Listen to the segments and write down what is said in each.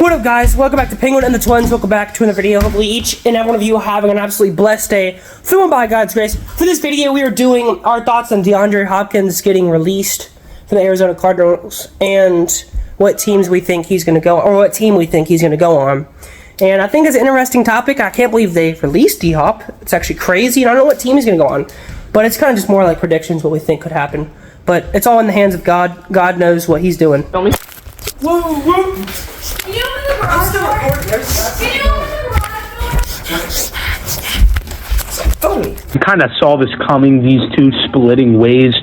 What up, guys? Welcome back to Penguin and the Twins. Welcome back to another video. Hopefully each and every one of you are having an absolutely blessed day. Through and by God's grace. For this video, we are doing our thoughts on DeAndre Hopkins getting released from the Arizona Cardinals and what teams we think he's going to go, or what team we think he's going to go on. And I think it's an interesting topic. I can't believe they released D-Hop. It's actually crazy, and I don't know what team he's going to go on. But it's kind of just more like predictions, what we think could happen. But it's all in the hands of God. God knows what he's doing. Whoa, whoa. Can you open the garage door? Can you open the garage door? I kind of saw this coming, these two splitting ways,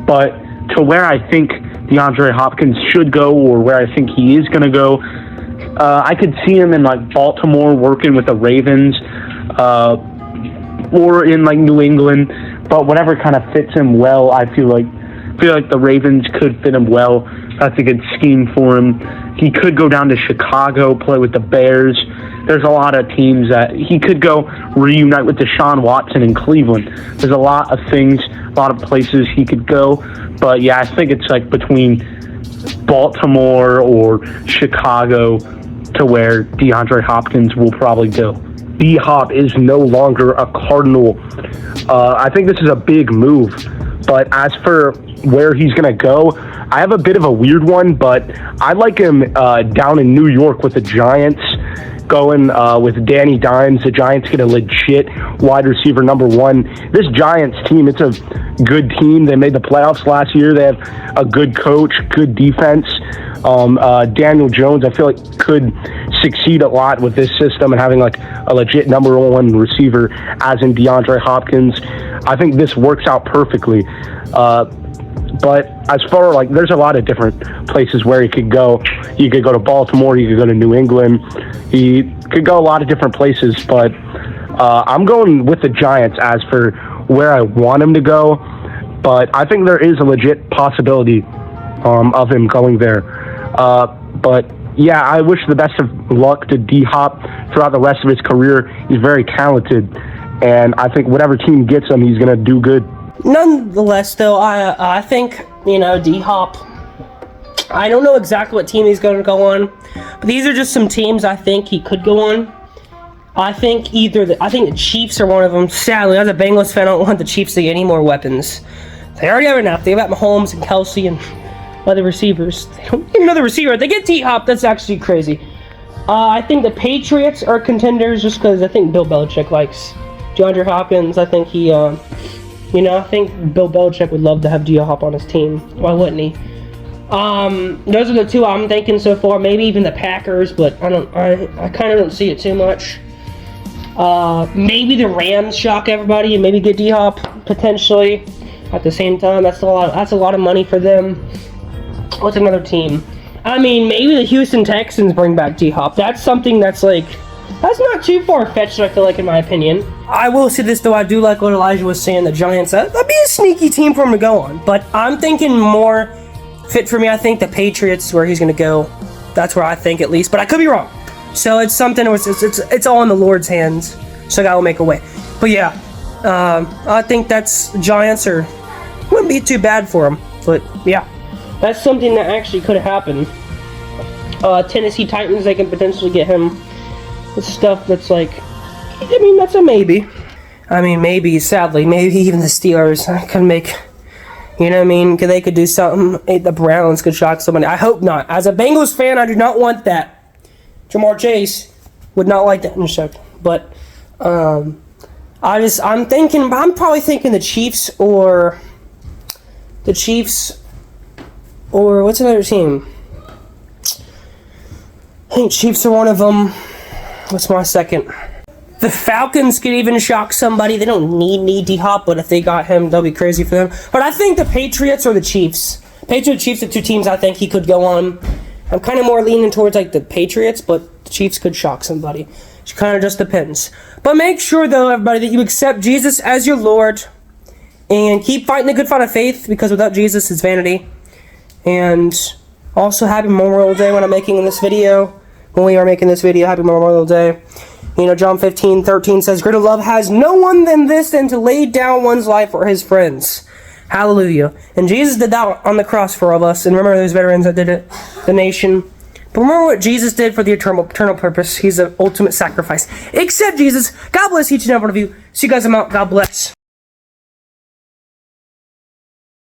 but to where I think DeAndre Hopkins should go, or where I think he is going to go, I could see him in like Baltimore working with the Ravens, or in like New England, but whatever kind of fits him well. I feel like the Ravens could fit him well. That's a good scheme for him. He could go down to Chicago, play with the Bears. There's a lot of teams that he could go reunite with Deshaun Watson in Cleveland. There's a lot of things, a lot of places he could go. But yeah, I think it's like between Baltimore or Chicago to where DeAndre Hopkins will probably go. D-Hop is no longer a Cardinal. I think this is a big move. But as for where he's going to go, I have a bit of a weird one, but I like him down in New York with the Giants, going with Danny Dimes. The Giants get a legit wide receiver number one. This Giants team, it's a good team. They made the playoffs last year. They have a good coach, good defense. Daniel Jones, I feel like, could succeed a lot with this system and having like a legit number one receiver as in DeAndre Hopkins. I think this works out perfectly. But as far like, there's a lot of different places where he could go. He could go to Baltimore. He could go to New England. He could go a lot of different places. But I'm going with the Giants as for where I want him to go. But I think there is a legit possibility of him going there. But yeah, I wish the best of luck to D-Hop throughout the rest of his career. He's very talented, and I think whatever team gets him, he's going to do good. Nonetheless, though, I think, D-Hop, I don't know exactly what team he's going to go on, but these are just some teams I think he could go on. I think the Chiefs are one of them. Sadly, as a Bengals fan, I don't want the Chiefs to get any more weapons. They already have enough. They got Mahomes and Kelsey and other receivers. They don't get another receiver. They get D-Hop. That's actually crazy. I think the Patriots are contenders just because I think Bill Belichick likes DeAndre Hopkins. I think he, I think Bill Belichick would love to have D-Hop on his team. Why wouldn't he? Those are the two I'm thinking so far. Maybe even the Packers, but I kind of don't see it too much. Maybe the Rams shock everybody and maybe get D-Hop potentially at the same time. That's a lot of money for them. What's another team? I mean, maybe the Houston Texans bring back D-Hop. That's something that's not too far-fetched, I feel like, in my opinion. I will say this, though. I do like what Elijah was saying, the Giants. That'd be a sneaky team for him to go on. But I'm thinking more fit for me. I think the Patriots is where he's going to go. That's where I think, at least. But I could be wrong. So it's something where it's all in the Lord's hands. So God will make a way. But yeah, I think that's Giants wouldn't be too bad for him. But yeah, that's something that actually could have happened. Tennessee Titans, they can potentially get him. It's stuff that's like, that's a maybe. Maybe, sadly, maybe even the Steelers could make, they could do something. The Browns could shock somebody. I hope not. As a Bengals fan, I do not want that. Jamar Chase would not like that intercept. But, I'm probably thinking the Chiefs or what's another team? I think Chiefs are one of them. What's my second? The Falcons could even shock somebody. They don't need D-Hop, but if they got him, that'll be crazy for them. But I think the Patriots or the Chiefs. Patriots, Chiefs are two teams I think he could go on. I'm kind of more leaning towards like the Patriots, but the Chiefs could shock somebody. It kind of just depends. But make sure, though, everybody, that you accept Jesus as your Lord. And keep fighting the good fight of faith, because without Jesus, it's vanity. And also, happy Memorial Day when I'm making this video. When we are making this video, happy Memorial Day. John 15:13 says, greater love has no one than this, than to lay down one's life for his friends. Hallelujah. And Jesus did that on the cross for all of us. And remember those veterans that did it? The nation But remember what Jesus did for the eternal purpose. He's the ultimate sacrifice. Accept Jesus. God bless each and every one of you. See you guys. I'm out. God bless.